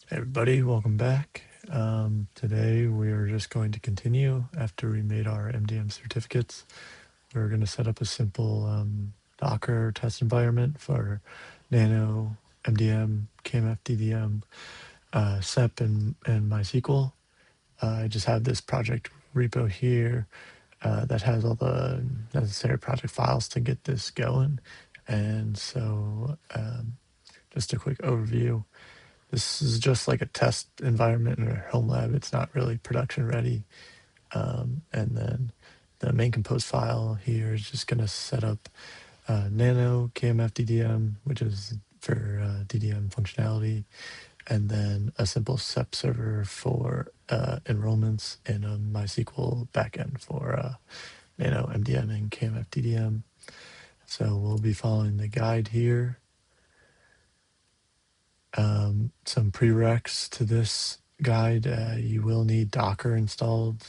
Hey everybody, welcome back. Today we are just going to continue after we made our MDM certificates. We're going to set up a simple Docker test environment for NanoMDM, KMFDDM, SCEP, and MySQL. I just have this project repo here that has all the necessary project files to get this going. And so just a quick overview. This is just like a test environment in our home lab. It's not really production ready. And then the main compose file here is just going to set up Nano KMFDDM, which is for DDM functionality, and then a simple SCEP server for enrollments and a MySQL backend for Nano MDM and KMFDDM. So we'll be following the guide here. Some prereqs to this guide, you will need Docker installed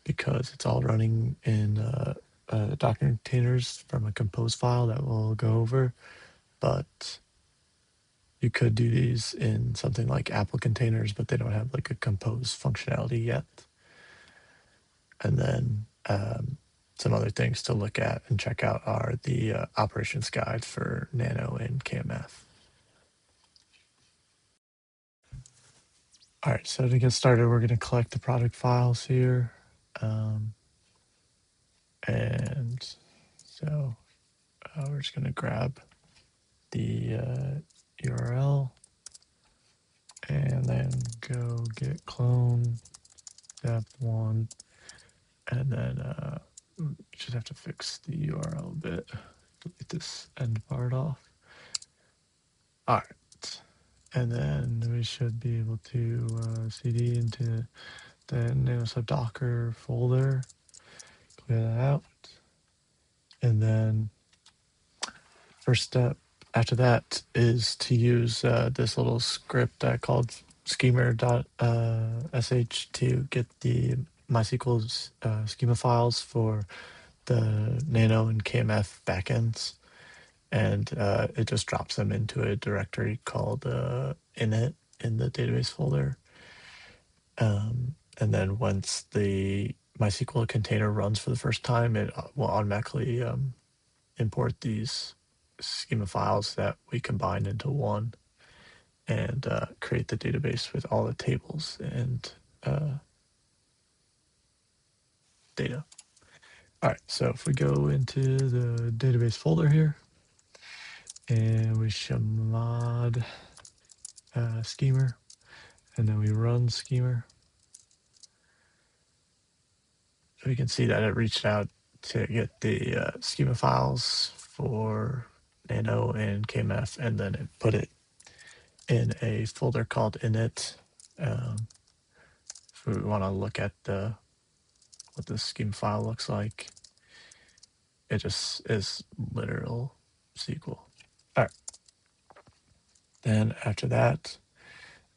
because it's all running in Docker containers from a compose file that we'll go over, but you could do these in something like Apple containers, but they don't have like a compose functionality yet. And then some other things to look at and check out are the operations guide for Nano and KMF. All right, so to get started, we're going to collect the product files here. And so we're just going to grab the URL and then go get clone dep1, and then just have to fix the URL a bit. Delete this end part off. All right, and then we should be able to cd into the nanosub docker folder, clear that out, and then first step after that is to use this little script called schemer.sh to get the MySQL schema files for the Nano and KMF backends. And it just drops them into a directory called init in the database folder. And then once the MySQL container runs for the first time, it will automatically import these schema files that we combine into one and create the database with all the tables and data. All right, so if we go into the database folder here and we chmod schemer, and then we run schemer, we can see that it reached out to get the schema files for Nano and KMF, and then it put it in a folder called init. If we want to look at what the schema file looks like, it just is literal SQL. All right. Then after that,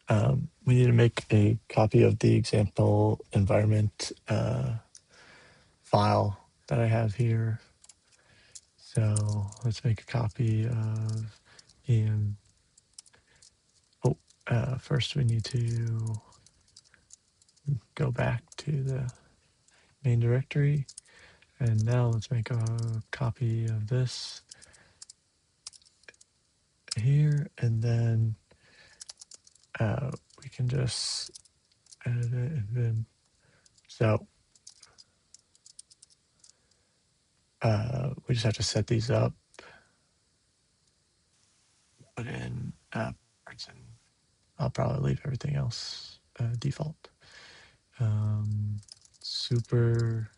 we need to make a copy of the example environment file that I have here. So let's make a copy of EM. First we need to go back to the main directory. And now let's make a copy of this here, and then we can just edit it and then so we just have to set these up, put in parts, and I'll probably leave everything else default. Super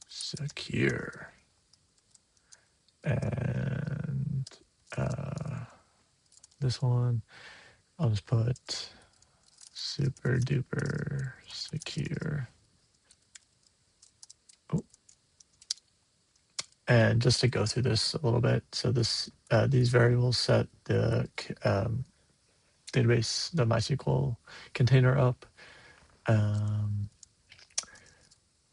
secure, and this one I'll just put super duper secure. And just to go through this a little bit, so this these variables set the database, the MySQL container up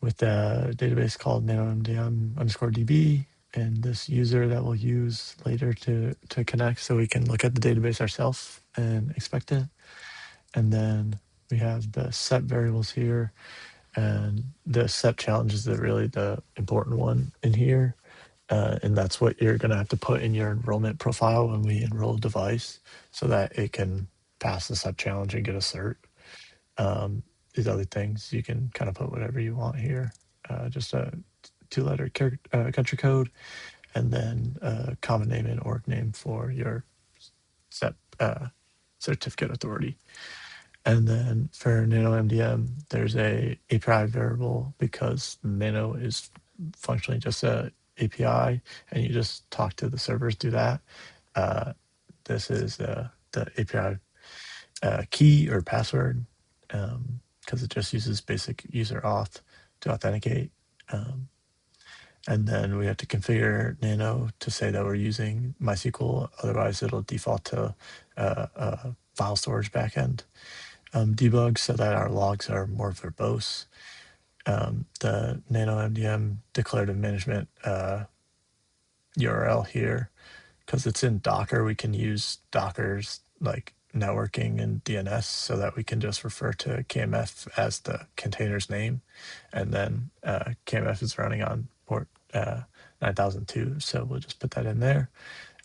with a database called NanoMDM _DB, and this user that we'll use later to connect so we can look at the database ourselves and expect it. And then we have the SCEP variables here, and the SCEP challenge is really the important one in here. And that's what you're going to have to put in your enrollment profile when we enroll a device so that it can pass the SCEP challenge and get a cert. These other things, you can kind of put whatever you want here. Just a 2-letter country code, and then a common name and org name for your SCEP certificate authority. And then for NanoMDM, there's a API variable because Nano is functionally just a API, and you just talk to the servers through that. This is the API key or password, because it just uses basic user auth to authenticate. And then we have to configure Nano to say that we're using MySQL. Otherwise, it'll default to a file storage backend. Debug so that our logs are more verbose. The NanoMDM declarative management URL here, because it's in Docker, we can use Docker's like networking and DNS so that we can just refer to KMF as the container's name. And then KMF is running on port 9002, so we'll just put that in there.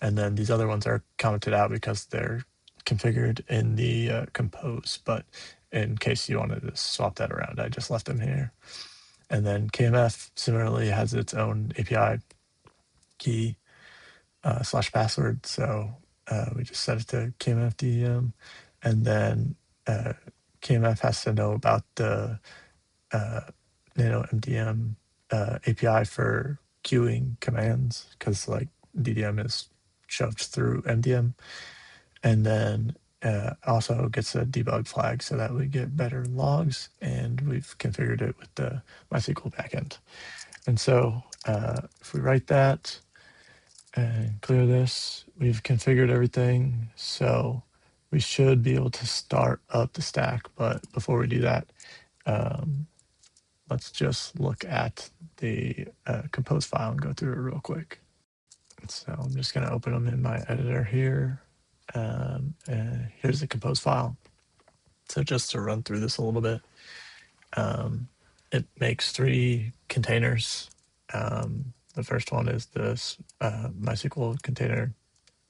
And then these other ones are commented out because they're configured in the compose, but in case you wanted to swap that around, I just left them here. And then KMF similarly has its own API key / password, so we just set it to KMFDDM, and then KMF has to know about the NanoMDM API for queuing commands, because like DDM is shoved through MDM, and then also gets a debug flag so that we get better logs, and we've configured it with the MySQL backend. And so if we write that and clear this, we've configured everything, so we should be able to start up the stack. But before we do that, let's just look at the compose file and go through it real quick. So I'm just going to open them in my editor here. And here's the compose file. So just to run through this a little bit, it makes 3 containers. The first one is this MySQL container,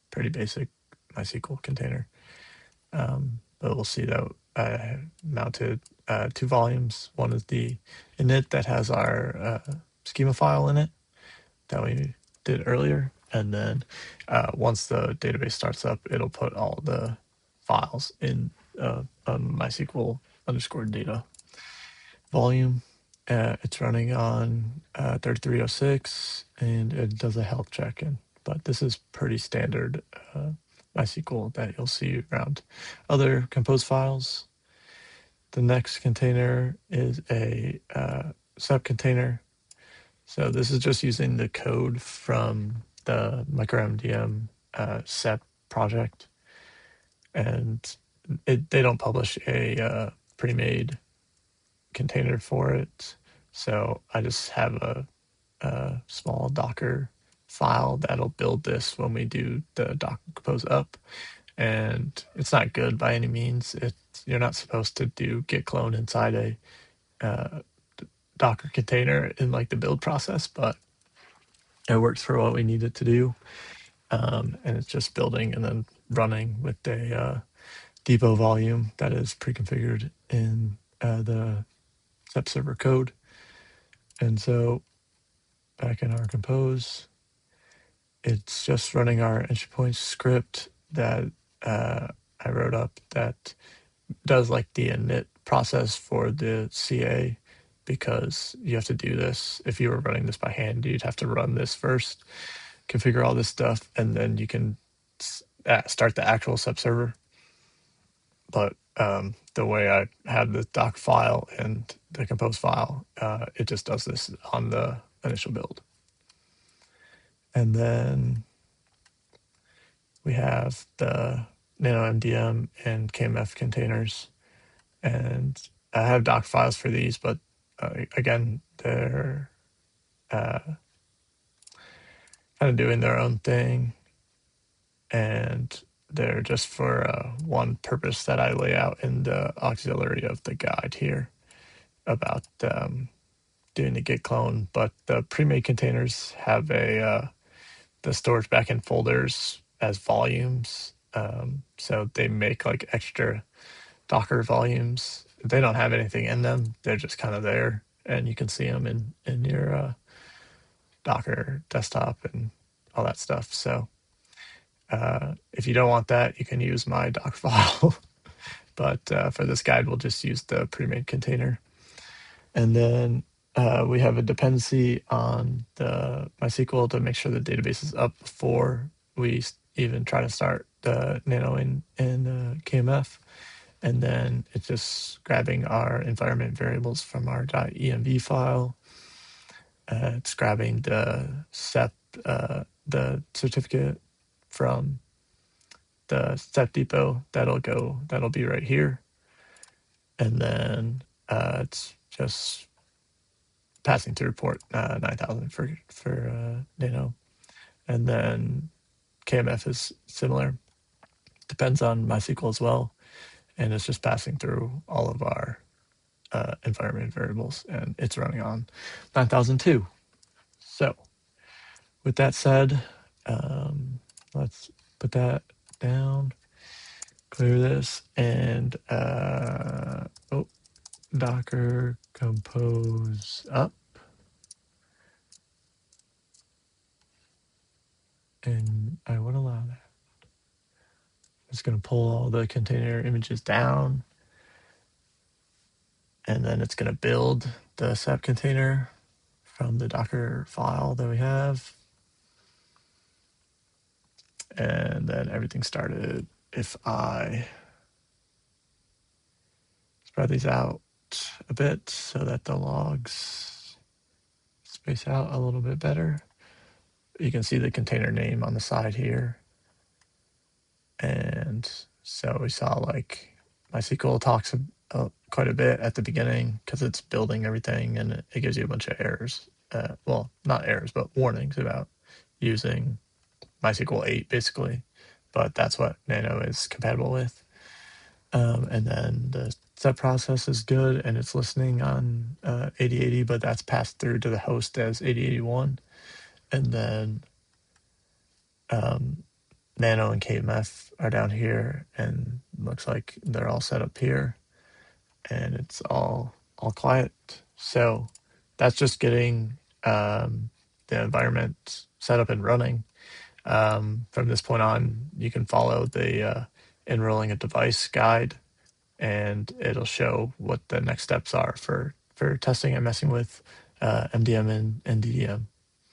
pretty basic MySQL container. But we'll see that I mounted 2 volumes. One is the init that has our schema file in it that we did earlier. And then once the database starts up, it'll put all the files in a MySQL _data volume. It's running on 3306, and it does a health check-in. But this is pretty standard MySQL that you'll see around other compose files. The next container is a SCEP container. So this is just using the code from the MicroMDM SCEP project, and they don't publish a pre-made container for it. So I just have a small Docker file that'll build this when we do the Docker compose up. And it's not good by any means. You're not supposed to do git clone inside a Docker container in like the build process, but it works for what we need it to do. And it's just building and then running with a depot volume that is pre-configured in the SCEP server code. And so back in our compose, it's just running our entry point script that I wrote up that does like the init process for the CA, because you have to do this. If you were running this by hand, you'd have to run this first, configure all this stuff, and then you can start the actual SCEP server. But the way I have the doc file and the compose file, it just does this on the initial build. And then we have the NanoMDM and KMF containers. And I have doc files for these, but again, they're kind of doing their own thing, and they're just for one purpose that I lay out in the auxiliary of the guide here about doing the git clone. But the pre-made containers have the storage backend folders as volumes. So they make like extra Docker volumes. They don't have anything in them. They're just kind of there, and you can see them in your Docker desktop and all that stuff. So if you don't want that, you can use my Docker file. But for this guide, we'll just use the pre-made container. And then we have a dependency on the MySQL to make sure the database is up before we even try to start the Nano in KMF. And then it's just grabbing our environment variables from our .env file. It's grabbing the SCEP, the certificate from the SCEP depot. That'll be right here. And then it's just passing through port 9000 for Nano. And then KMF is similar. Depends on MySQL as well. And it's just passing through all of our environment variables, and it's running on 9002. So with that said, let's put that down, clear this, and Docker compose up. And I would allow that. It's going to pull all the container images down, and then it's going to build the SCEP container from the Docker file that we have. And then everything started. If I spread these out a bit so that the logs space out a little bit better, you can see the container name on the side here. And so we saw like MySQL talks quite a bit at the beginning because it's building everything, and it gives you a bunch of errors. Well, not errors, but warnings about using MySQL 8 basically, but that's what Nano is compatible with. And then the set process is good, and it's listening on 8080, but that's passed through to the host as 8081. And then Nano and KMF are down here, and looks like they're all set up here, and it's all quiet. So that's just getting the environment set up and running. From this point on, you can follow the enrolling a device guide, and it'll show what the next steps are for testing and messing with MDM and DDM.